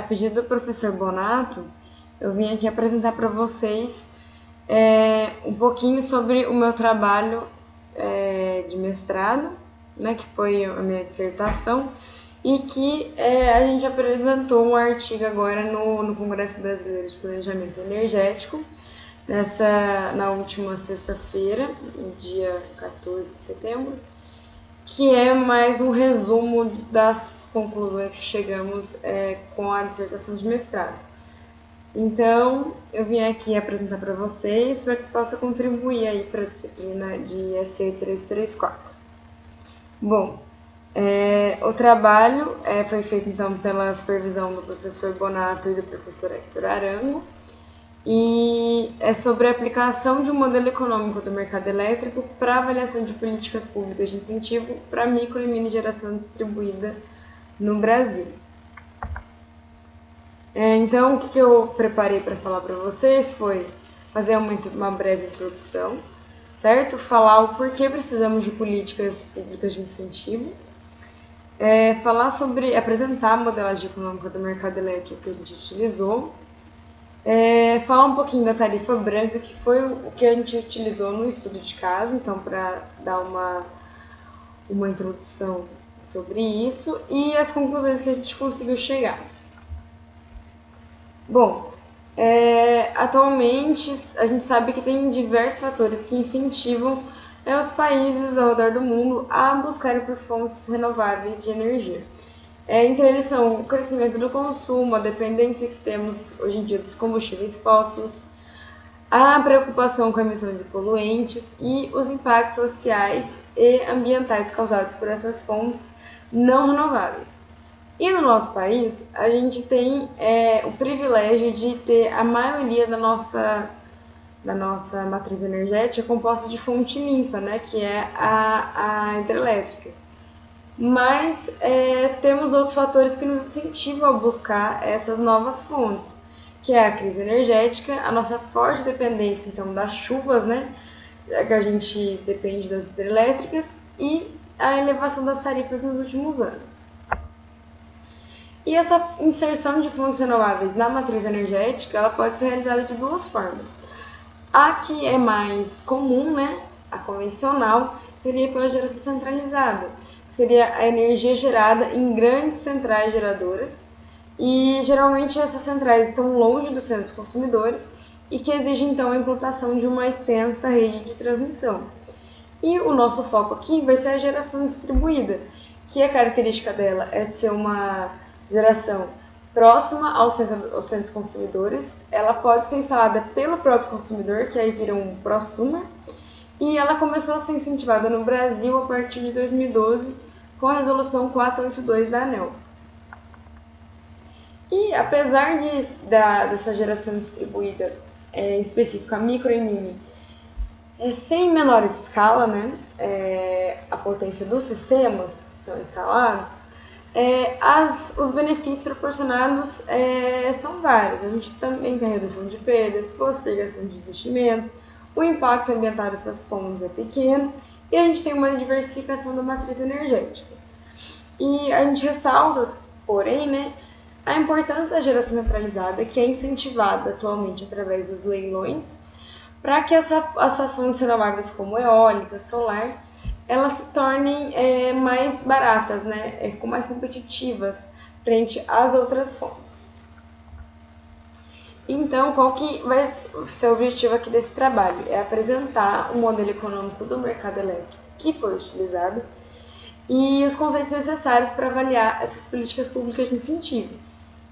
pedido do professor Bonato, eu vim aqui apresentar para vocês um pouquinho sobre o meu trabalho de mestrado, né, que foi a minha dissertação, e que a gente apresentou um artigo agora no Congresso Brasileiro de Planejamento Energético, na última sexta-feira, dia 14 de setembro, que é mais um resumo das conclusões que chegamos com a dissertação de mestrado. Então, eu vim aqui apresentar para vocês para que possa contribuir aí para a disciplina de EC 334. Bom, o trabalho foi feito então pela supervisão do professor Bonato e do professor Hector Arango, e é sobre a aplicação de um modelo econômico do mercado elétrico para avaliação de políticas públicas de incentivo para micro e mini geração distribuída no Brasil. Então, o que eu preparei para falar para vocês foi fazer uma breve introdução, certo? Falar o porquê precisamos de políticas públicas de incentivo, apresentar a modelagem econômica do mercado elétrico que a gente utilizou, falar um pouquinho da tarifa branca, que foi o que a gente utilizou no estudo de caso, então para dar uma introdução sobre isso e as conclusões que a gente conseguiu chegar. Bom, atualmente a gente sabe que tem diversos fatores que incentivam os países ao redor do mundo a buscarem por fontes renováveis de energia. Entre eles são o crescimento do consumo, a dependência que temos hoje em dia dos combustíveis fósseis, a preocupação com a emissão de poluentes e os impactos sociais e ambientais causados por essas fontes não renováveis. E no nosso país, a gente tem o privilégio de ter a maioria da nossa matriz energética composta de fonte limpa, né, que é a hidrelétrica. Mas temos outros fatores que nos incentivam a buscar essas novas fontes, que é a crise energética, a nossa forte dependência então das chuvas, né, que a gente depende das hidrelétricas, e a elevação das tarifas nos últimos anos. E essa inserção de fontes renováveis na matriz energética, ela pode ser realizada de duas formas. A que é mais comum, né, a convencional, seria pela geração centralizada, que seria a energia gerada em grandes centrais geradoras, e geralmente essas centrais estão longe dos centros consumidores e que exigem então a implantação de uma extensa rede de transmissão. E o nosso foco aqui vai ser a geração distribuída, que a característica dela é de ser uma geração próxima aos centros consumidores. Ela pode ser instalada pelo próprio consumidor, que aí vira um prosumer, e ela começou a ser incentivada no Brasil a partir de 2012 com a resolução 482 da ANEEL. E apesar dessa geração distribuída específica micro e mini ser em menor escala, né, a potência dos sistemas que são instalados, os benefícios proporcionados são vários. A gente também tem redução de perdas, postergação de investimentos, o impacto ambiental dessas fontes é pequeno e a gente tem uma diversificação da matriz energética. E a gente ressalta, porém, né, a importância da geração centralizada, que é incentivada atualmente através dos leilões, para que essas fontes renováveis como eólica, solar, elas se tornem mais baratas, né, mais competitivas frente às outras fontes. Então, qual que vai ser o objetivo aqui desse trabalho? É apresentar o modelo econômico do mercado elétrico que foi utilizado e os conceitos necessários para avaliar essas políticas públicas de incentivo.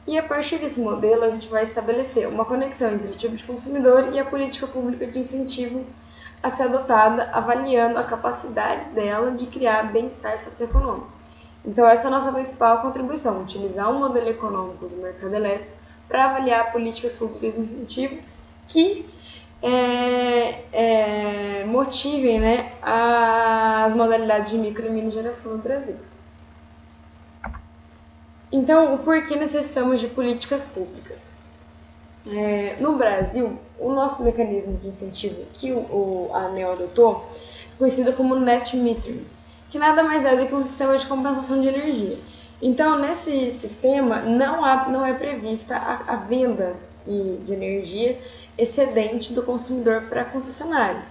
E a partir desse modelo, a gente vai estabelecer uma conexão entre o tipo de consumidor e a política pública de incentivo a ser adotada, avaliando a capacidade dela de criar bem-estar socioeconômico. Então, essa é a nossa principal contribuição, utilizar um modelo econômico do mercado elétrico para avaliar políticas públicas de incentivo que motivem, né, as modalidades de micro e mini geração no Brasil. Então, o porquê necessitamos de políticas públicas? No Brasil, o nosso mecanismo de incentivo que a ANEEL adotou é conhecido como net metering, que nada mais é do que um sistema de compensação de energia. Então, nesse sistema, não é prevista a venda de energia excedente do consumidor para a concessionária.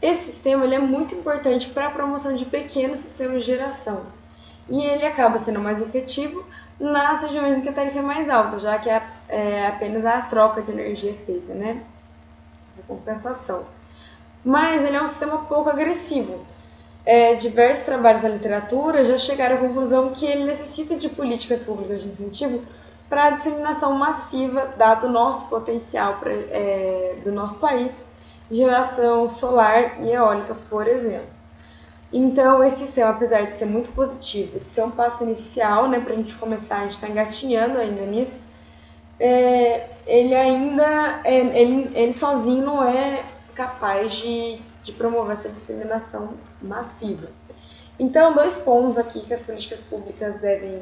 Esse sistema ele é muito importante para a promoção de pequenos sistemas de geração. E ele acaba sendo mais efetivo nas regiões em que a tarifa é mais alta, já que é apenas a troca de energia feita, né? A compensação. Mas ele é um sistema pouco agressivo. Diversos trabalhos da literatura já chegaram à conclusão que ele necessita de políticas públicas de incentivo para a disseminação massiva, dado o nosso potencial do nosso país, geração solar e eólica, por exemplo. Então, esse sistema, apesar de ser muito positivo, de ser um passo inicial, né, para a gente começar, a gente está engatinhando ainda nisso, ele sozinho não é capaz de promover essa disseminação massiva. Então, 2 pontos aqui que as políticas públicas devem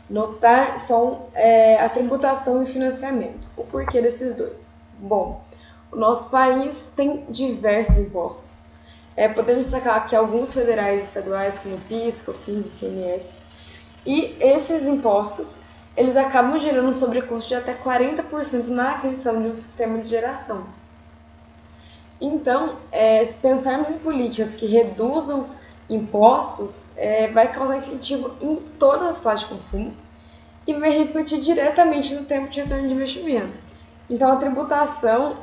notar são a tributação e o financiamento. O porquê desses dois? Bom, o nosso país tem diversos impostos. Podemos destacar aqui alguns federais e estaduais, como PIS, COFINS e ICMS. E esses impostos, eles acabam gerando um sobrecusto de até 40% na aquisição de um sistema de geração. Então, se pensarmos em políticas que reduzam impostos, vai causar incentivo em todas as classes de consumo e vai refletir diretamente no tempo de retorno de investimento. Então, a tributação,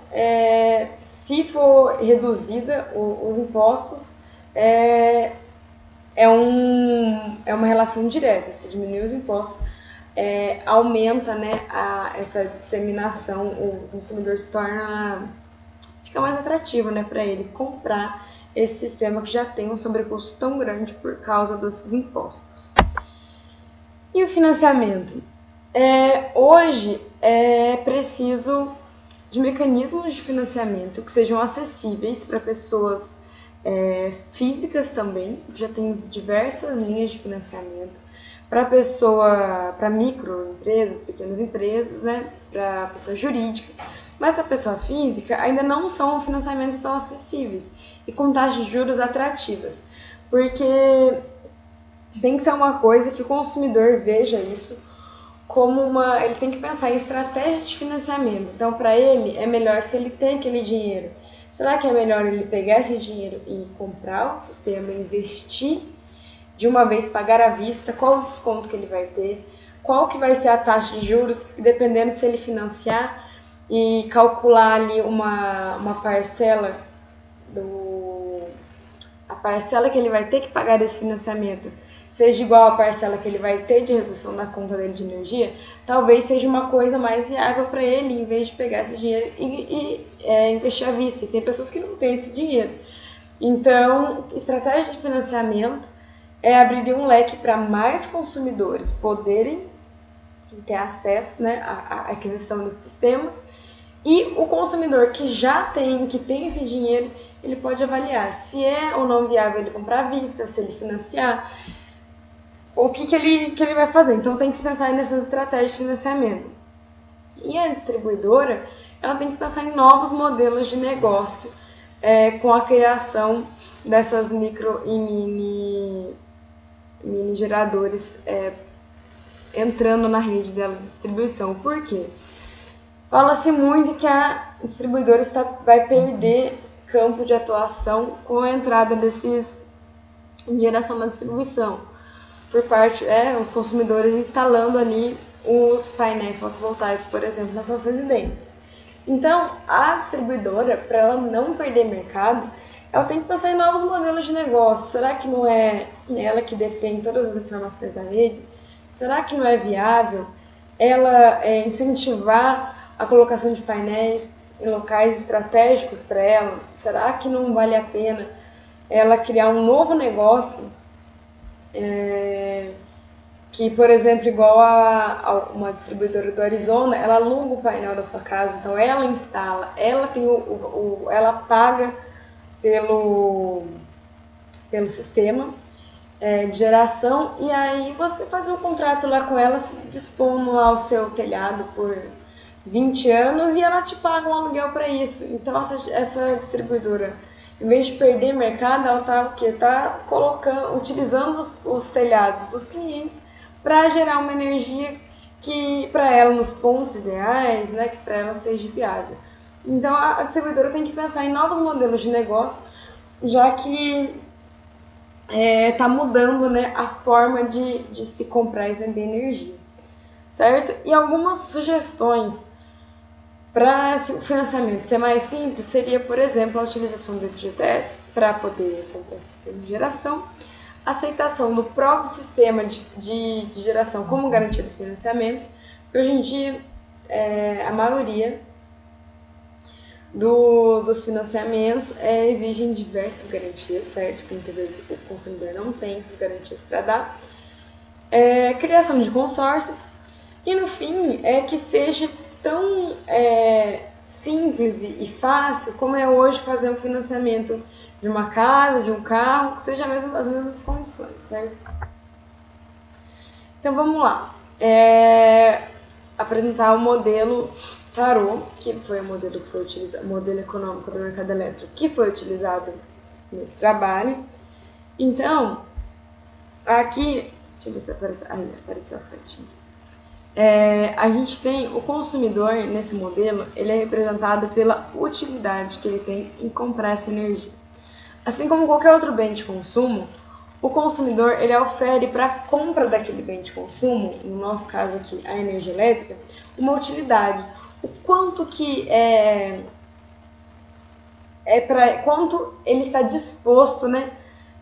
se for reduzida, os impostos, é uma relação direta. Se diminuir os impostos, aumenta, né, essa disseminação, o consumidor fica mais atrativo, né, para ele comprar esse sistema que já tem um sobrecusto tão grande por causa desses impostos. E o financiamento? Hoje é preciso de mecanismos de financiamento que sejam acessíveis para pessoas físicas também, já tem diversas linhas de financiamento, para microempresas, pequenas empresas, né, para pessoa jurídica, mas a pessoa física ainda não são financiamentos tão acessíveis e com taxas de juros atrativas, porque tem que ser uma coisa que o consumidor veja isso como ele tem que pensar em estratégia de financiamento. Então, para ele, é melhor, se ele tem aquele dinheiro, será que é melhor ele pegar esse dinheiro e comprar o sistema, investir de uma vez, pagar à vista, qual o desconto que ele vai ter, qual que vai ser a taxa de juros, e dependendo se ele financiar e calcular ali uma parcela a parcela que ele vai ter que pagar desse financiamento seja igual à parcela que ele vai ter de redução da conta dele de energia, talvez seja uma coisa mais viável para ele, em vez de pegar esse dinheiro e investir à vista. E tem pessoas que não têm esse dinheiro. Então, estratégia de financiamento abrir um leque para mais consumidores poderem ter acesso, né, à aquisição desses sistemas, e o consumidor que tem esse dinheiro, ele pode avaliar se é ou não viável ele comprar à vista, se ele financiar, o que ele vai fazer. Então tem que se pensar nessas estratégias de financiamento. E a distribuidora, ela tem que pensar em novos modelos de negócio com a criação dessas micro e mini geradores entrando na rede dela de distribuição. Por quê? Fala-se muito que a distribuidora vai perder campo de atuação com a entrada desses em geração da distribuição, por parte os consumidores instalando ali os painéis fotovoltaicos, por exemplo, nas suas residências. Então, a distribuidora, para ela não perder mercado, ela tem que pensar em novos modelos de negócio. Será que não é ela que detém todas as informações da rede? Será que não é viável ela incentivar a colocação de painéis em locais estratégicos para ela? Será que não vale a pena ela criar um novo negócio que, por exemplo, igual a uma distribuidora do Arizona, ela aluga o painel da sua casa, então ela instala, ela tem ela paga pelo sistema de geração, e aí você faz um contrato lá com ela, dispondo lá o seu telhado por 20 anos e ela te paga um aluguel para isso. Então essa distribuidora, em vez de perder mercado, ela está utilizando os telhados dos clientes para gerar uma energia que para ela nos pontos ideais, né, que para ela seja viável. Então a distribuidora tem que pensar em novos modelos de negócio, já que está mudando, né, a forma de se comprar e vender energia, certo? E algumas sugestões para o financiamento ser mais simples seria, por exemplo, a utilização do FGTS para poder comprar sistema de geração, aceitação do próprio sistema de geração como garantia do financiamento, porque hoje em dia a maioria dos financiamentos exigem diversas garantias, certo? Que muitas vezes o consumidor não tem essas garantias para dar. Criação de consórcios e, no fim, que seja tão simples e fácil como é hoje fazer um financiamento de uma casa, de um carro, que seja as mesmas condições, certo? Então vamos lá. Apresentar o modelo Tarô, que foi o modelo que foi utilizado, modelo econômico do mercado elétrico, que foi utilizado nesse trabalho. Então, aqui, deixa eu ver se apareceu, apareceu a setinha. A gente tem o consumidor nesse modelo, ele é representado pela utilidade que ele tem em comprar essa energia. Assim como qualquer outro bem de consumo, o consumidor ele ofere para a compra daquele bem de consumo, no nosso caso aqui a energia elétrica, uma utilidade. O quanto que quanto ele está disposto, né,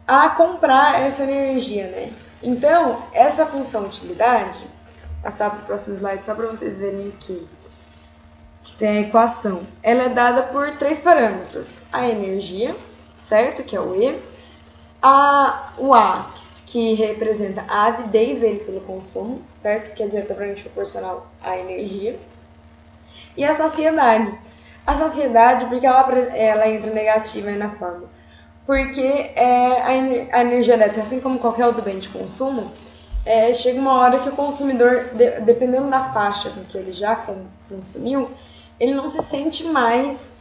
a comprar essa energia, né? Então, essa função utilidade, passar para o próximo slide só para vocês verem aqui, que tem a equação. Ela é dada por 3 parâmetros: a energia, certo, que é o E, o A, que representa a avidez dele pelo consumo, certo, que é diretamente proporcional à energia, e a saciedade. A saciedade, porque ela entra negativa aí na fórmula, porque a energia elétrica, assim como qualquer outro bem de consumo, chega uma hora que o consumidor, dependendo da faixa que ele já consumiu, ele não se sente mais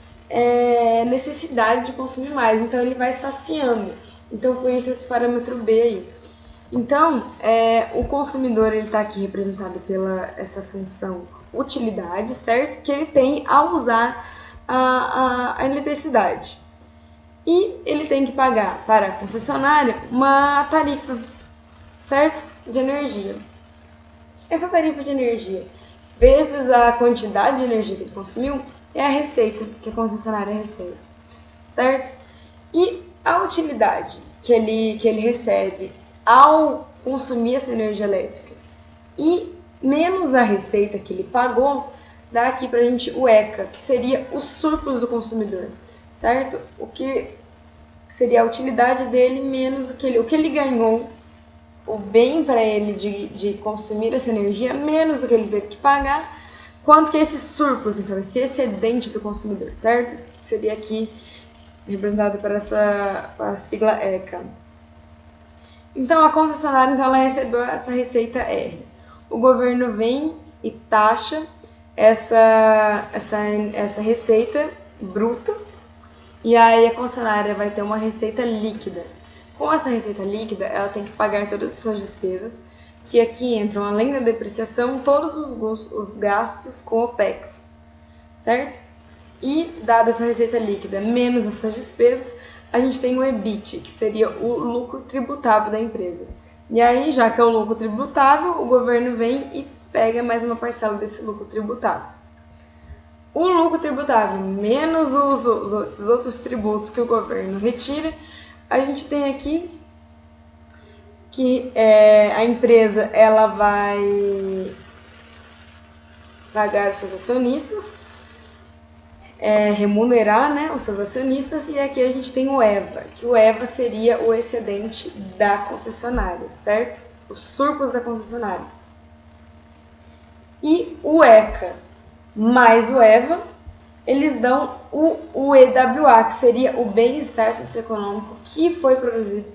necessidade de consumir mais, então ele vai saciando. Então, por isso esse parâmetro B aí. Então, o consumidor está aqui representado pela essa função utilidade, certo? Que ele tem ao usar a eletricidade. E ele tem que pagar para a concessionária uma tarifa, certo? De energia. Essa tarifa de energia, vezes a quantidade de energia que ele consumiu, é a receita que a concessionária recebe, certo? E a utilidade que ele recebe ao consumir essa energia elétrica e menos a receita que ele pagou, dá aqui pra gente o ECA, que seria o surplus do consumidor, certo? O que seria a utilidade dele menos o que ele ganhou, o bem para ele de consumir essa energia, menos o que ele teve que pagar, quanto que é esse surplus, então, esse excedente do consumidor, certo? Que seria aqui representado por a sigla ECA. Então, a concessionária ela recebeu essa receita R. O governo vem e taxa essa receita bruta, e aí a concessionária vai ter uma receita líquida. Com essa receita líquida, ela tem que pagar todas as suas despesas, que aqui entram, além da depreciação, todos os gastos com OPEX, certo? E, dada essa receita líquida menos essas despesas, a gente tem o EBIT, que seria o lucro tributável da empresa. E aí, já que é o lucro tributável, o governo vem e pega mais uma parcela desse lucro tributável. O lucro tributável menos esses outros tributos que o governo retira, a gente tem aqui que a empresa ela vai pagar os seus acionistas, remunerar, né, os seus acionistas, e aqui a gente tem o EVA, que o EVA seria o excedente da concessionária, certo? O surplus da concessionária. E o ECA mais o EVA, eles dão o EWA, que seria o bem-estar socioeconômico que foi produzido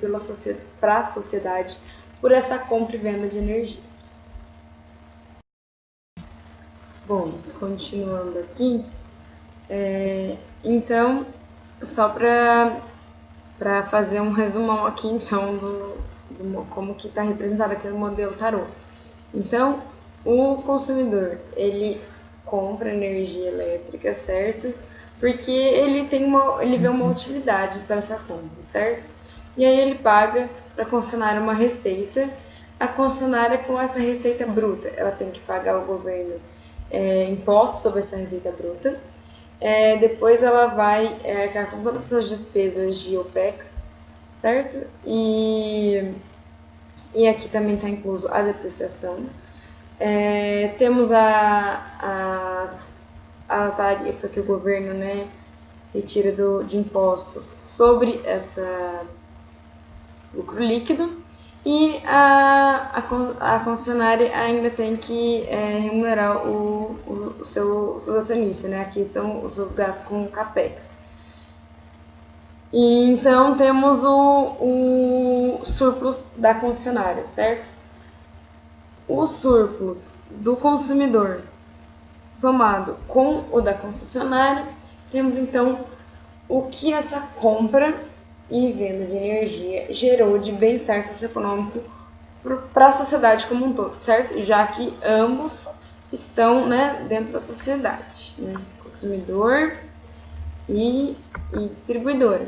para a sociedade por essa compra e venda de energia. Bom, continuando aqui, então, só para fazer um resumão aqui, então, como que está representado aqui no modelo tarô. Então, o consumidor, ele compra energia elétrica, certo? Porque ele vê uma utilidade para essa compra, certo? E aí ele paga para a concessionária uma receita. A concessionária, com essa receita bruta, ela tem que pagar ao governo impostos sobre essa receita bruta. Depois ela vai arcar com todas as suas despesas de OPEX, certo? E aqui também está incluso a depreciação. Temos a tarifa que o governo, né, retira de impostos sobre essa lucro líquido, e a concessionária ainda tem que remunerar os seus acionistas, né? Aqui são os seus gastos com CAPEX. E então temos o surplus da concessionária, certo? O surplus do consumidor somado com o da concessionária, temos então o que essa compra e venda de energia gerou de bem-estar socioeconômico para a sociedade como um todo, certo? Já que ambos estão, né, dentro da sociedade, né? Consumidor e distribuidor.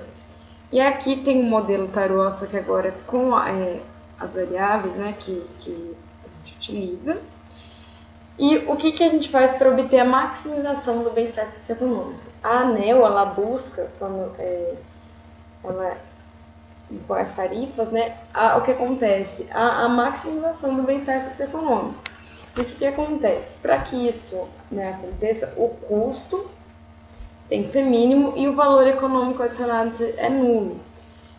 E aqui tem um modelo tarô, só que agora com as variáveis, né, que a gente utiliza. E o que a gente faz para obter a maximização do bem-estar socioeconômico? A ANEEL, ela busca, quando ela impõe as tarifas, né, o que acontece? A maximização do bem-estar socioeconômico. E o que acontece? Para que isso, né, aconteça, o custo tem que ser mínimo e o valor econômico adicionado é nulo.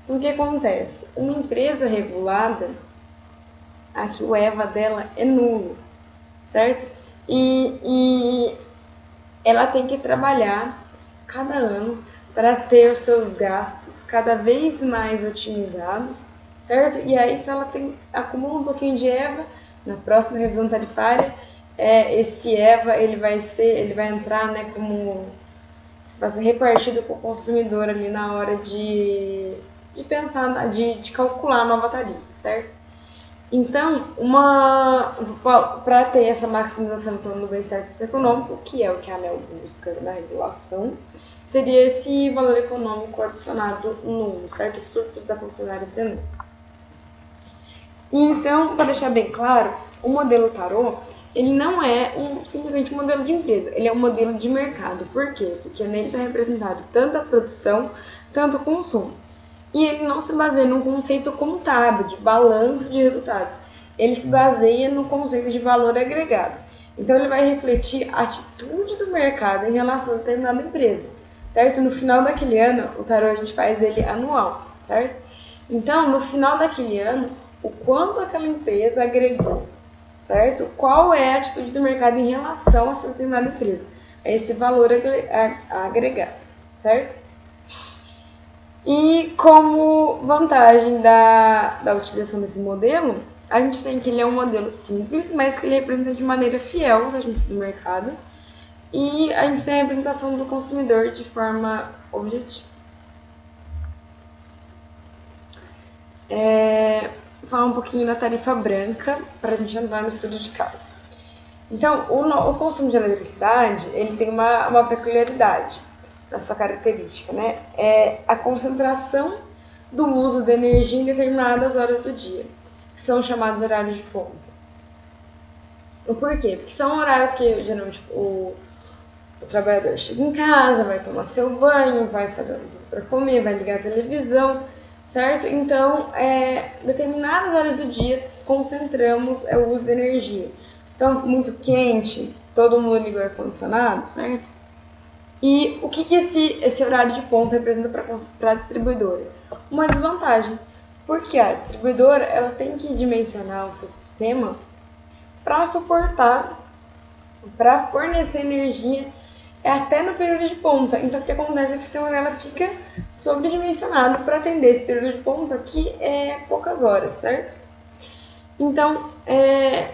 Então, o que acontece? Uma empresa regulada, aqui o EVA dela é nulo, certo? E ela tem que trabalhar cada ano para ter os seus gastos cada vez mais otimizados, certo? E aí, se ela acumula um pouquinho de EVA, na próxima revisão tarifária, esse EVA ele vai entrar, né, como se vai ser repartido com o consumidor ali na hora de pensar, de calcular a nova tarifa, certo? Então, para ter essa maximização do bem-estar socioeconômico, que é o que a ANEEL busca na regulação, seria esse valor econômico adicionado nulo, certo? O surplus da concessionária ser nulo. Então, para deixar bem claro, o modelo tarô, ele não é simplesmente um modelo de empresa, ele é um modelo de mercado. Por quê? Porque nele está representado tanto a produção, tanto o consumo. E ele não se baseia num conceito contábil, de balanço de resultados. Ele se baseia no conceito de valor agregado. Então, ele vai refletir a atitude do mercado em relação a determinada empresa, certo? No final daquele ano, o tarô a gente faz ele anual, certo? Então, no final daquele ano, o quanto aquela empresa agregou, certo? Qual é a atitude do mercado em relação a essa determinada empresa? É esse valor agregado, certo? E como vantagem da utilização desse modelo, a gente tem que ele é um modelo simples, mas que ele representa de maneira fiel os agentes do mercado. E a gente tem a representação do consumidor de forma objetiva. Falar um pouquinho da tarifa branca para a gente entrar no estudo de caso. Então, o consumo de eletricidade ele tem uma peculiaridade na sua característica, né? É a concentração do uso de energia em determinadas horas do dia, que são chamados horários de ponta. Por quê? Porque são horários que geralmente o trabalhador chega em casa, vai tomar seu banho, vai fazer uma coisa para comer, vai ligar a televisão, certo? Então, determinadas horas do dia concentramos o uso de energia. Então, muito quente, todo mundo liga o ar-condicionado, certo? E o que esse horário de ponta representa para a distribuidora? Uma desvantagem, porque a distribuidora ela tem que dimensionar o seu sistema para suportar, para fornecer energia até no período de ponta. Então, o que acontece é que o sistema dela fica sobredimensionado para atender esse período de ponta, que é poucas horas, certo? Então,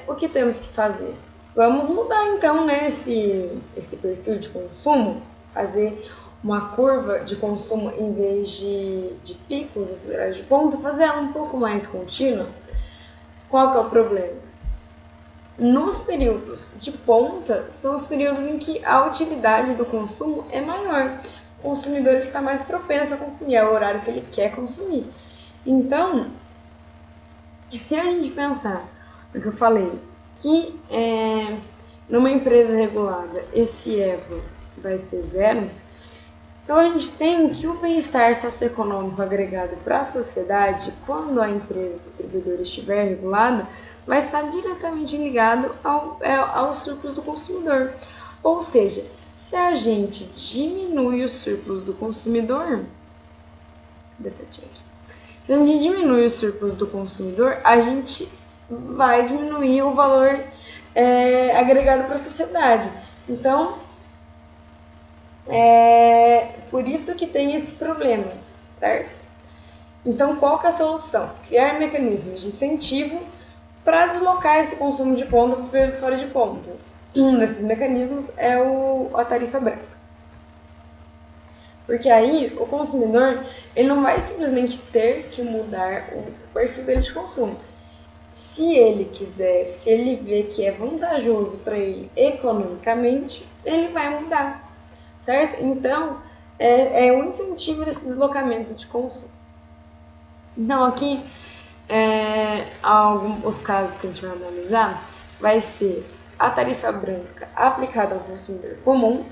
o que temos que fazer? Vamos mudar, então, né, esse perfil de consumo, fazer uma curva de consumo em vez de picos, de ponta, fazer ela um pouco mais contínua. Qual que é o problema? Nos períodos de ponta, são os períodos em que a utilidade do consumo é maior. O consumidor está mais propenso a consumir, é o horário que ele quer consumir. Então, se a gente pensar no que eu falei, que numa empresa regulada esse EVA vai ser zero, então a gente tem que o bem-estar socioeconômico agregado para a sociedade, quando a empresa distribuidora estiver regulada, vai estar diretamente ligado aos surplus do consumidor. Ou seja, se a gente diminui os surplus do consumidor, se a gente diminui os surplus do consumidor, a gente vai diminuir o valor agregado para a sociedade. Então, por isso que tem esse problema, certo? Então, qual que é a solução? Criar mecanismos de incentivo para deslocar esse consumo de ponta para o período fora de ponta. Um desses mecanismos é a tarifa branca. Porque aí o consumidor ele não vai simplesmente ter que mudar o perfil dele de consumo. Se ele quiser, se ele vê que é vantajoso para ele economicamente, ele vai mudar, certo? Então, é um incentivo desse deslocamento de consumo. Então, aqui, os casos que a gente vai analisar vai ser a tarifa branca aplicada ao consumidor comum,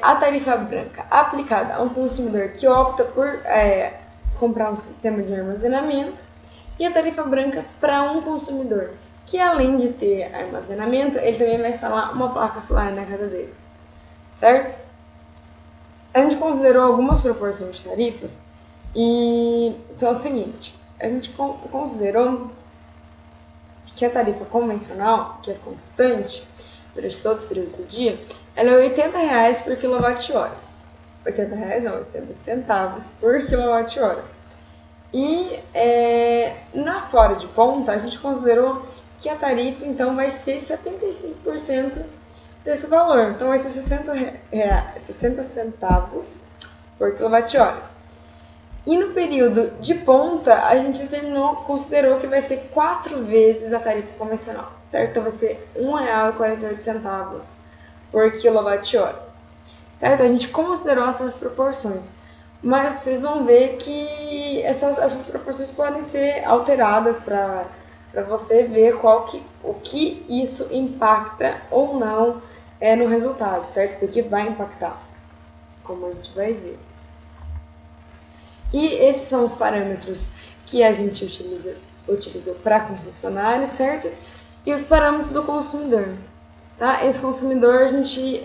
a tarifa branca aplicada a um consumidor que opta por comprar um sistema de armazenamento e a tarifa branca para um consumidor que, além de ter armazenamento, ele também vai instalar uma placa solar na casa dele, certo? A gente considerou algumas proporções de tarifas e são o seguinte: a gente considerou que a tarifa convencional, que é constante durante todos os períodos do dia, ela é R$80 por kWh. R$80 não, 80 centavos por kWh. E na fora de ponta, a gente considerou que a tarifa então vai ser 75% desse valor. Então vai ser 60 centavos por kWh. E no período de ponta, a gente considerou que vai ser 4 vezes a tarifa convencional, certo? Então vai ser R$1,48 por kWh, certo? A gente considerou essas proporções, mas vocês vão ver que essas proporções podem ser alteradas para você ver o que isso impacta ou não no resultado, certo? Porque vai impactar, como a gente vai ver. E esses são os parâmetros que a gente utilizou para a concessionária, certo? E os parâmetros do consumidor. Tá? Esse consumidor a gente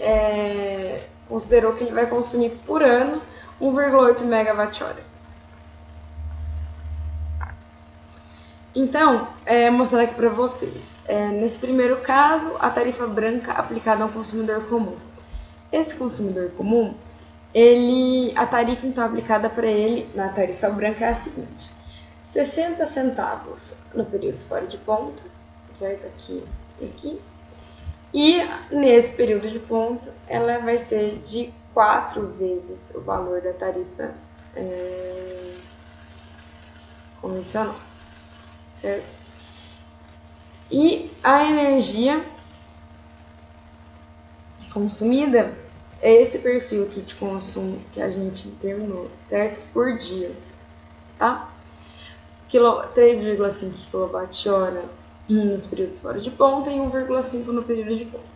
considerou que ele vai consumir por ano 1,8 MWh. Então, mostrar aqui para vocês. Nesse primeiro caso, a tarifa branca aplicada ao consumidor comum. Esse consumidor comum, a tarifa então aplicada para ele na tarifa branca é a seguinte: 60 centavos no período fora de ponta, certo? Aqui e aqui. E nesse período de ponta, ela vai ser de 4 vezes o valor da tarifa convencional, certo? E a energia consumida é esse perfil aqui de consumo que a gente determinou, certo? Por dia, tá? 3,5 kWh nos períodos fora de ponta e 1,5 no período de ponta.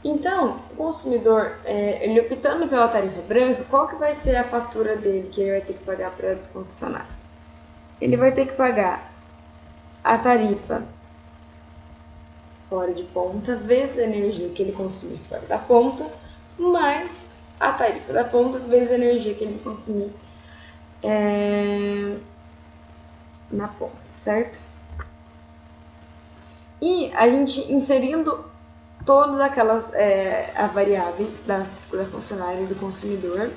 Então, o consumidor, ele optando pela tarifa branca, qual que vai ser a fatura dele que ele vai ter que pagar para a concessionária? Ele vai ter que pagar a tarifa fora de ponta vezes a energia que ele consumir fora da ponta, mais a tarifa da ponta vezes a energia que ele consumir na ponta, certo? E a gente inserindo todas aquelas variáveis da funcionária e do consumidor,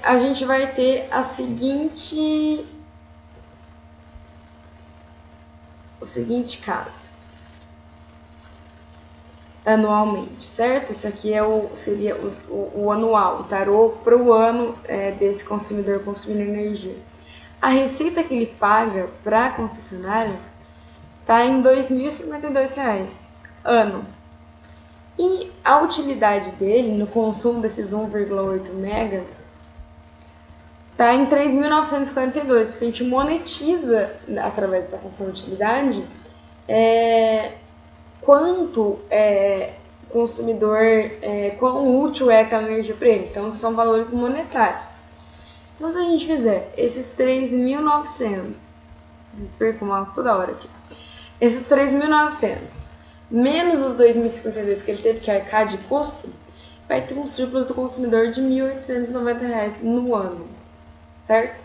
a gente vai ter o seguinte caso. Anualmente, certo? Isso aqui seria o anual, o tarô para o ano desse consumidor consumindo energia. A receita que ele paga para a concessionária está em R$ 2.052 ano. E a utilidade dele no consumo desses 1,8 mega está em 3.942, porque a gente monetiza através dessa função de utilidade quanto consumidor, quão útil é aquela energia para ele. Então são valores monetários. Então se a gente fizer esses 3.900, perco o mouse toda hora aqui, esses 3.900 menos os 2.052 que ele teve que arcar de custo, vai ter um surplus do consumidor de R$ 1.890 no ano, certo?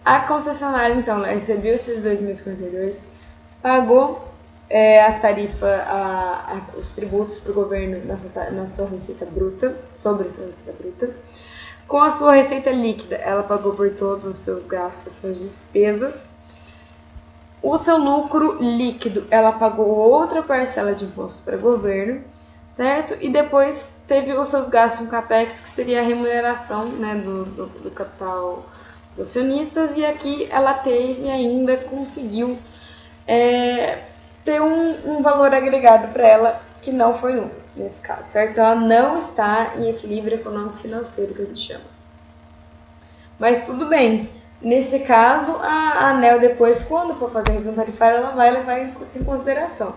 A concessionária, então, ela recebeu esses 2.052, pagou as tarifas, os tributos para o governo na sua receita bruta, sobre a sua receita bruta. Com a sua receita líquida, ela pagou por todos os seus gastos, as suas despesas. O seu lucro líquido, ela pagou outra parcela de imposto para o governo, certo? E depois teve os seus gastos com CAPEX, que seria a remuneração, né, do capital dos acionistas. E aqui ela teve ainda, conseguiu ter um valor agregado para ela, que não foi lucro, nesse caso, certo? Então ela não está em equilíbrio econômico-financeiro, que a gente chama. Mas tudo bem. Nesse caso, a ANEEL depois, quando for fazer a revisão tarifária, ela vai levar isso em consideração,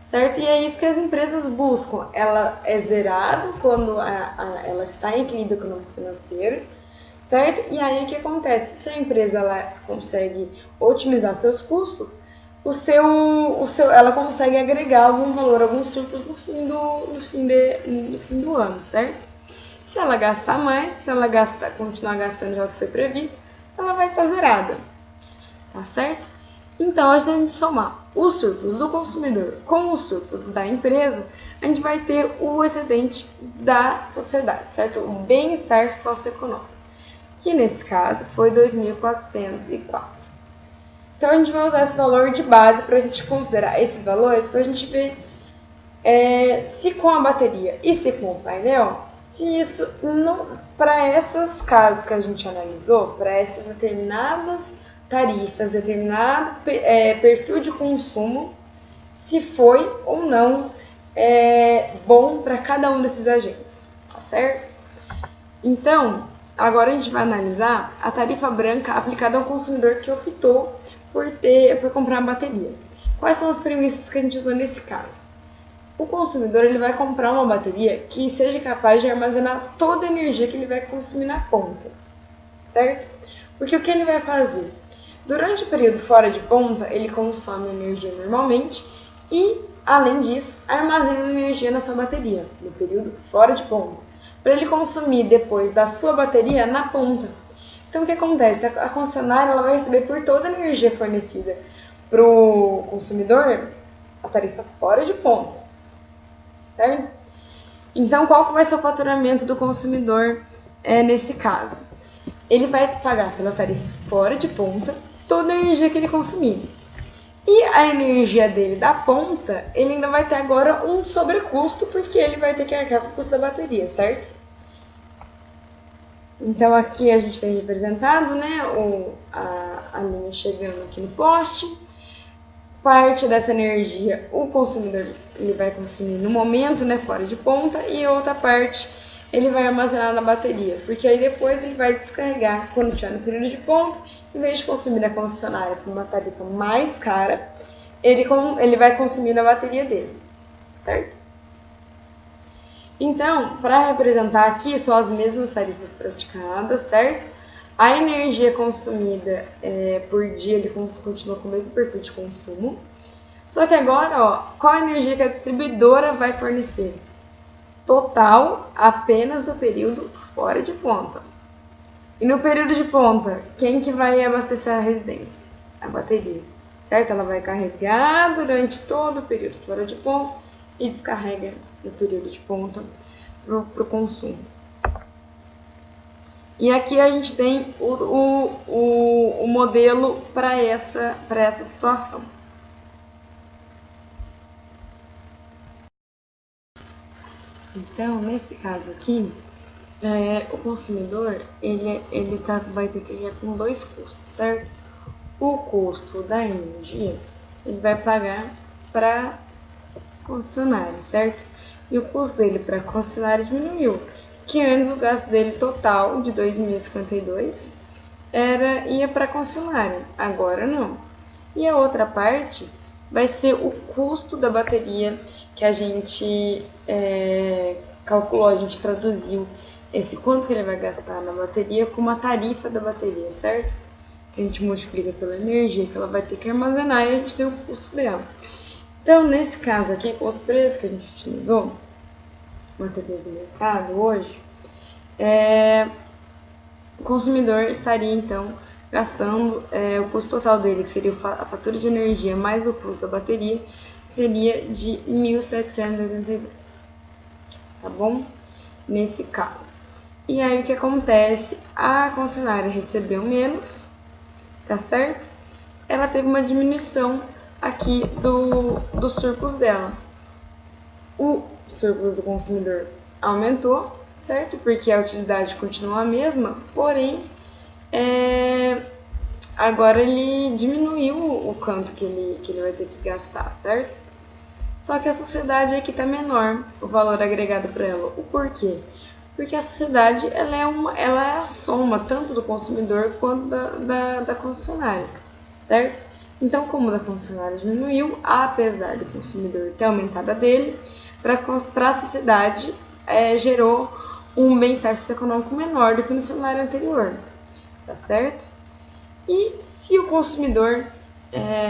certo? E é isso que as empresas buscam. Ela é zerada quando ela está em equilíbrio econômico-financeiro, certo? E aí o que acontece? Se a empresa ela consegue otimizar seus custos, ela consegue agregar algum valor, alguns surplus no fim do ano, certo? Se ela gastar mais, se ela continuar gastando já o que foi previsto, ela vai estar zerada, tá certo? Então, a gente somar o surplus do consumidor com o surplus da empresa, a gente vai ter o excedente da sociedade, certo? O bem-estar socioeconômico, que nesse caso foi 2.404. Então, a gente vai usar esse valor de base para a gente considerar esses valores, para a gente ver se com a bateria e se com o painel, se isso, para esses casos que a gente analisou, para essas determinadas tarifas, determinado perfil de consumo, se foi ou não bom para cada um desses agentes, tá certo? Então, agora a gente vai analisar a tarifa branca aplicada ao consumidor que optou por comprar uma bateria. Quais são as premissas que a gente usou nesse caso? O consumidor ele vai comprar uma bateria que seja capaz de armazenar toda a energia que ele vai consumir na ponta, certo? Porque o que ele vai fazer? Durante o período fora de ponta, ele consome energia normalmente e, além disso, armazena energia na sua bateria, no período fora de ponta, para ele consumir depois da sua bateria na ponta. Então, o que acontece? A concessionária ela vai receber por toda a energia fornecida para o consumidor a tarifa fora de ponta. Certo? Então, qual que vai ser o faturamento do consumidor nesse caso? Ele vai pagar pela tarifa fora de ponta toda a energia que ele consumir. E a energia dele da ponta, ele ainda vai ter agora um sobrecusto, porque ele vai ter que arcar com o custo da bateria, certo? Então, aqui a gente tem representado, né, a linha chegando aqui no poste. Parte dessa energia o consumidor ele vai consumir no momento, né, fora de ponta, e outra parte ele vai armazenar na bateria, porque aí depois ele vai descarregar quando estiver no período de ponta, em vez de consumir na concessionária por uma tarifa mais cara, ele vai consumir na bateria dele, certo? Então, para representar aqui, são as mesmas tarifas praticadas, certo? A energia consumida por dia, ele continua com o mesmo perfil de consumo. Só que agora, ó, qual a energia que a distribuidora vai fornecer? Total, apenas no período fora de ponta. E no período de ponta, quem que vai abastecer a residência? A bateria, certo? Ela vai carregar durante todo o período fora de ponta e descarrega no período de ponta para o consumo. E aqui a gente tem o modelo para essa situação. Então, nesse caso aqui, o consumidor vai ter que ir com dois custos, certo? O custo da energia ele vai pagar para concessionária, certo? E o custo dele para concessionária diminuiu, que antes o gasto dele total de 2.052 ia para concessionária, agora não. E a outra parte vai ser o custo da bateria que a gente calculou, a gente traduziu esse quanto que ele vai gastar na bateria com uma tarifa da bateria, certo? Que a gente multiplica pela energia que ela vai ter que armazenar e a gente tem o custo dela. Então, nesse caso aqui, com os preços que a gente utilizou, baterias do mercado hoje, o consumidor estaria então gastando o custo total dele, que seria a fatura de energia mais o custo da bateria, seria de 1.782, tá bom? Nesse caso. E aí o que acontece? A concessionária recebeu menos, tá certo? Ela teve uma diminuição aqui do surplus dela. O surplus do consumidor aumentou, certo? Porque a utilidade continua a mesma, porém, agora ele diminuiu o quanto que ele vai ter que gastar, certo? Só que a sociedade aqui está menor, o valor agregado para ela. O porquê? Porque a sociedade ela é a soma tanto do consumidor quanto da concessionária, certo? Então, como da concessionária diminuiu, apesar do consumidor ter aumentado a dele, para a sociedade gerou um bem-estar socioeconômico menor do que no cenário anterior, tá certo? E se o consumidor,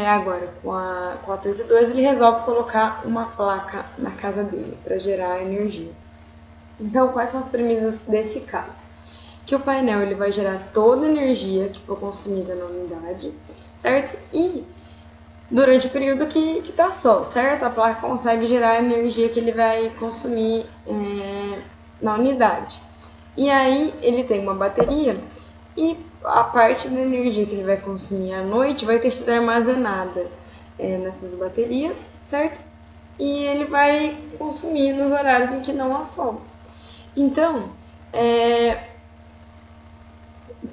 agora com a 32, ele resolve colocar uma placa na casa dele para gerar energia. Então, quais são as premissas desse caso? Que o painel ele vai gerar toda a energia que for consumida na unidade, certo? E durante o período que está sol, certo? A placa consegue gerar a energia que ele vai consumir na unidade. E aí ele tem uma bateria e a parte da energia que ele vai consumir à noite vai ter sido armazenada nessas baterias, certo? E ele vai consumir nos horários em que não há sol. Então,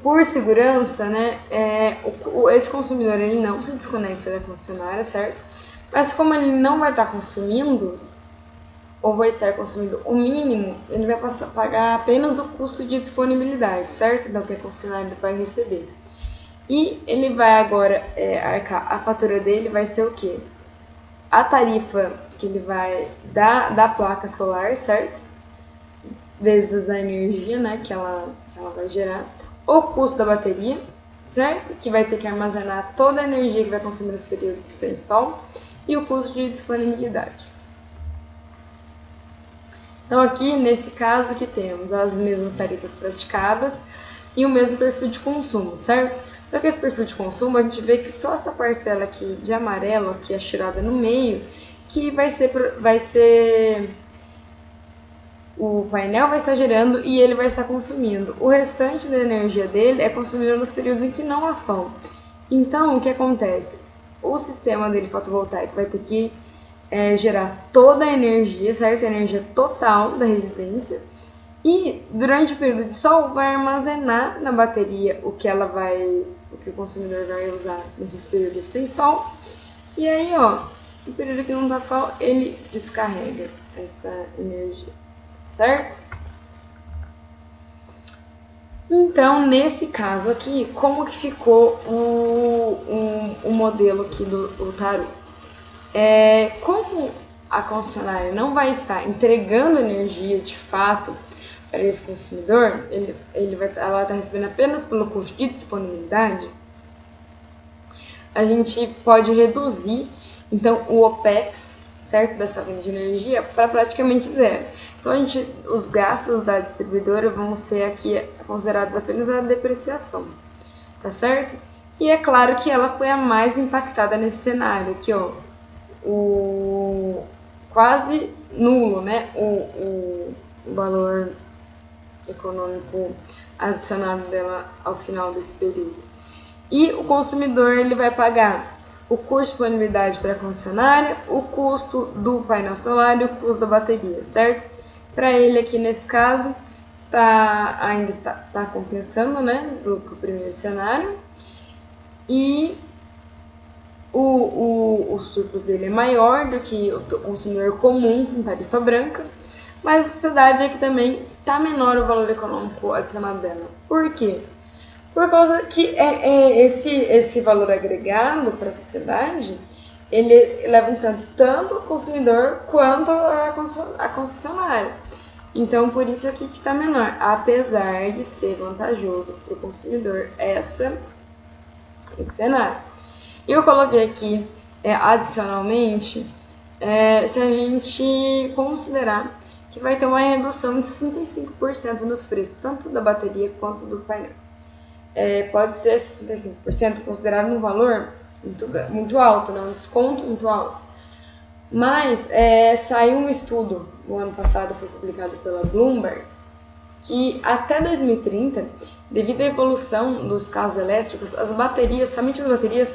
por segurança, né, esse consumidor ele não se desconecta da concessionária, certo? Mas como ele não vai estar consumindo, ou vai estar consumindo o mínimo, ele vai pagar apenas o custo de disponibilidade, certo? Então, que a concessionária vai receber. E ele vai agora arcar, a fatura dele vai ser o quê? A tarifa que ele vai dar da placa solar, certo? Vezes a energia, né, que ela vai gerar, o custo da bateria, certo? Que vai ter que armazenar toda a energia que vai consumir nos períodos sem sol, e o custo de disponibilidade. Então aqui, nesse caso, aqui temos as mesmas tarifas praticadas e o mesmo perfil de consumo, certo? Só que esse perfil de consumo, a gente vê que só essa parcela aqui de amarelo, aqui achirada no meio, que vai ser o painel vai estar gerando e ele vai estar consumindo. O restante da energia dele é consumida nos períodos em que não há sol. Então, o que acontece? O sistema dele fotovoltaico vai ter que gerar toda a energia, certo? A energia total da residência. E durante o período de sol vai armazenar na bateria o que o consumidor vai usar nesses períodos sem sol. E aí, no período que não dá sol, ele descarrega essa energia. Certo? Então, nesse caso aqui, como que ficou o modelo aqui do tarô? Como a concessionária não vai estar entregando energia de fato para esse consumidor, ela está recebendo apenas pelo custo de disponibilidade, a gente pode reduzir, então, o OPEX, certo, dessa venda de energia para praticamente zero. Então, os gastos da distribuidora vão ser aqui considerados apenas a depreciação, tá certo? E é claro que ela foi a mais impactada nesse cenário, aqui, o quase nulo, né, o valor econômico adicionado dela ao final desse período. E o consumidor ele vai pagar o custo de disponibilidade para a concessionária, o custo do painel solar e o custo da bateria, certo? Para ele aqui nesse caso, ainda está compensando, né, do primeiro cenário. E o surplus dele é maior do que o consumidor comum com tarifa branca, mas a sociedade é que também está menor o valor econômico adicionado dela. Por quê? Por causa que esse valor agregado para a sociedade, ele leva um tanto o consumidor quanto a concessionária. Então, por isso aqui que está menor, apesar de ser vantajoso para o consumidor esse cenário. Eu coloquei aqui, adicionalmente, se a gente considerar que vai ter uma redução de 65% nos preços, tanto da bateria quanto do painel. Pode ser 65% considerado um valor muito alto, né? Um desconto muito alto. Mas saiu um estudo, no ano passado foi publicado pela Bloomberg, que até 2030, devido à evolução dos carros elétricos, as baterias, somente as baterias,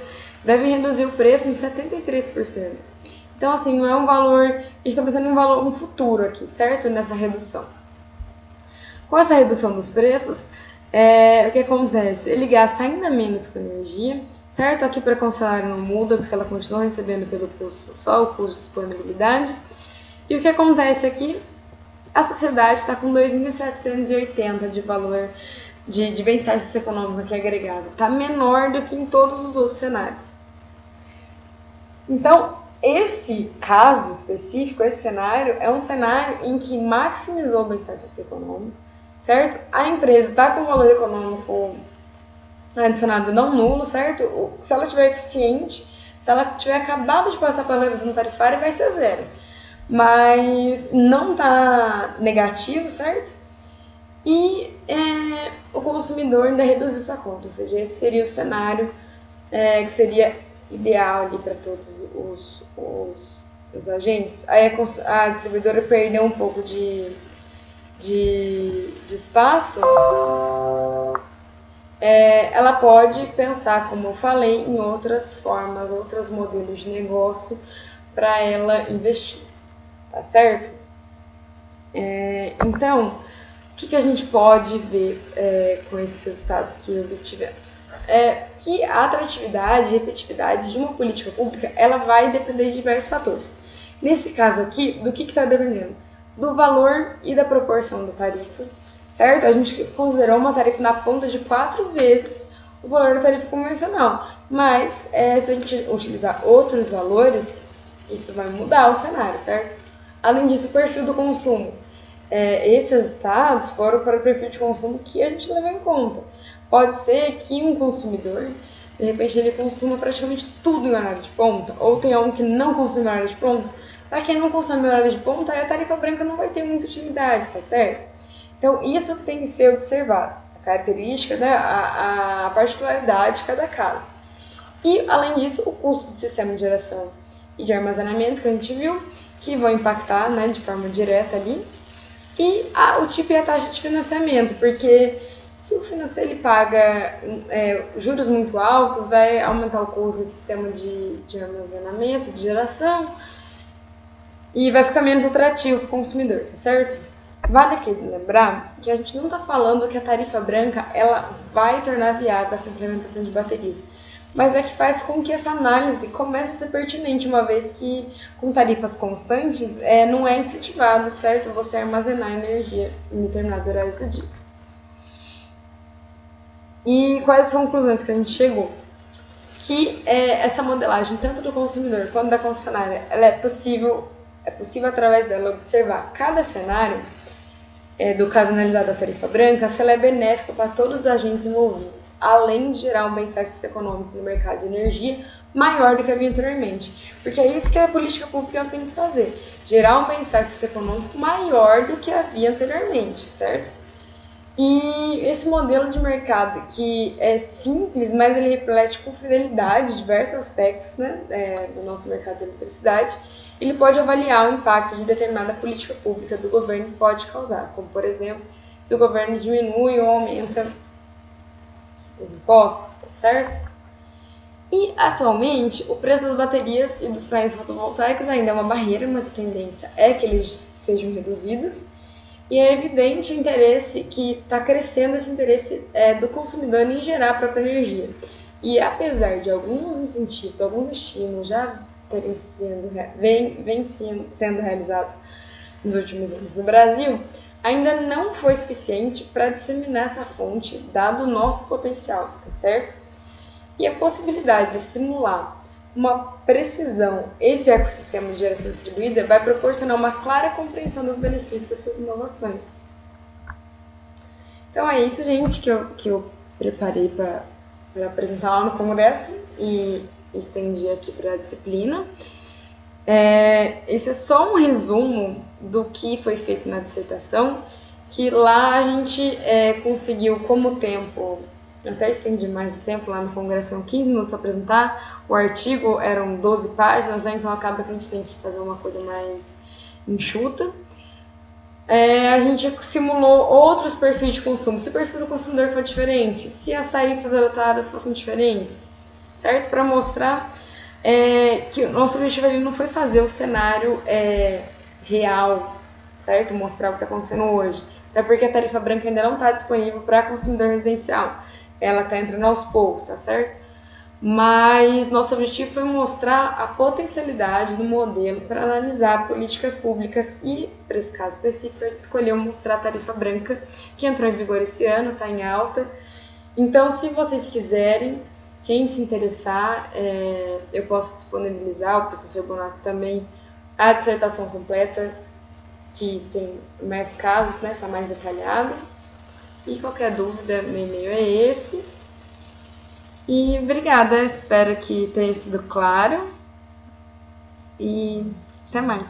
devem reduzir o preço em 73%. Então, assim, não é um valor, a gente está pensando em um futuro aqui, certo? Nessa redução. Com essa redução dos preços, o que acontece? Ele gasta ainda menos com energia, certo? Aqui para a concessionária não muda, porque ela continua recebendo pelo custo só o custo de disponibilidade. E o que acontece aqui? A sociedade está com 2.780 de valor de bem-estar socioeconômico aqui agregado. Está menor do que em todos os outros cenários. Então, esse caso específico, esse cenário, é um cenário em que maximizou o bem-estar socioeconômico, certo? A empresa está com o valor econômico adicionado não nulo, certo? Se ela estiver eficiente, se ela tiver acabado de passar pela revisão tarifária, vai ser zero. Mas não está negativo, certo? E o consumidor ainda reduziu sua conta, ou seja, esse seria o cenário que seria ideal ali para todos os agentes. Aí a distribuidora perdeu um pouco de espaço. Ela pode pensar, como eu falei, em outras formas, outros modelos de negócio para ela investir, tá certo? Então, o que a gente pode ver com esses resultados que obtivemos? Que a atratividade e repetitividade de uma política pública, ela vai depender de diversos fatores. Nesse caso aqui, do que está dependendo? Do valor e da proporção da tarifa, certo? A gente considerou uma tarifa na ponta de 4 vezes o valor da tarifa convencional, mas se a gente utilizar outros valores, isso vai mudar o cenário, certo? Além disso, o perfil do consumo. Esses resultados foram para o perfil de consumo que a gente levou em conta. Pode ser que um consumidor, de repente, ele consuma praticamente tudo em horário de ponta, ou tem um que não consome em horário de ponta. Para quem não consome em horário de ponta, a tarifa branca não vai ter muita utilidade, tá certo? Então, isso tem que ser observado, a característica, né, a particularidade de cada caso. E, além disso, o custo do sistema de geração e de armazenamento que a gente viu, que vão impactar, né, de forma direta ali. E o tipo e a taxa de financiamento, porque se o financeiro ele paga juros muito altos, vai aumentar o custo do sistema de armazenamento, de geração, e vai ficar menos atrativo para o consumidor, tá certo? Vale aqui lembrar que a gente não está falando que a tarifa branca ela vai tornar viável essa implementação de baterias, mas é que faz com que essa análise comece a ser pertinente, uma vez que com tarifas constantes não é incentivado, certo, você armazenar energia em determinados horários do dia. E quais as conclusões que a gente chegou? Que essa modelagem, tanto do consumidor quanto da concessionária, ela é possível através dela observar cada cenário do caso analisado da tarifa branca, se ela é benéfica para todos os agentes envolvidos, além de gerar um bem-estar socioeconômico no mercado de energia maior do que havia anteriormente. Porque é isso que a política pública tem que fazer, gerar um bem-estar socioeconômico maior do que havia anteriormente, certo? E esse modelo de mercado que é simples, mas ele reflete com fidelidade diversos aspectos, né, do nosso mercado de eletricidade, ele pode avaliar o impacto de determinada política pública do governo pode causar, como por exemplo, se o governo diminui ou aumenta os impostos, tá certo? E atualmente o preço das baterias e dos painéis fotovoltaicos ainda é uma barreira, mas a tendência é que eles sejam reduzidos. E é evidente o interesse que está crescendo, esse interesse do consumidor em gerar a própria energia. E apesar de alguns incentivos, alguns estímulos já terem sendo realizados nos últimos anos no Brasil, ainda não foi suficiente para disseminar essa fonte, dado o nosso potencial, tá certo? E a possibilidade de simular uma precisão esse ecossistema de geração distribuída vai proporcionar uma clara compreensão dos benefícios dessas inovações. Então é isso, gente, que eu preparei para apresentar lá no congresso e estendi aqui para a disciplina. Esse é só um resumo do que foi feito na dissertação, que lá a gente conseguiu, como tempo, até estendi mais o tempo lá no congresso, são 15 minutos para apresentar, o artigo eram 12 páginas, né, então acaba que a gente tem que fazer uma coisa mais enxuta. A gente simulou outros perfis de consumo, se o perfil do consumidor for diferente, se as tarifas adotadas fossem diferentes, certo? Para mostrar que o nosso objetivo ali não foi fazer o cenário real, certo? Mostrar o que está acontecendo hoje. Até porque a tarifa branca ainda não está disponível para consumidor residencial. Ela está entrando aos poucos, tá certo? Mas nosso objetivo foi mostrar a potencialidade do modelo para analisar políticas públicas e, para esse caso específico, a gente escolheu mostrar a tarifa branca, que entrou em vigor esse ano, está em alta. Então, se vocês quiserem, quem se interessar, eu posso disponibilizar, o professor Bonato também, a dissertação completa, que tem mais casos, né, está mais detalhado. E qualquer dúvida, meu e-mail é esse. E obrigada, espero que tenha sido claro. E até mais.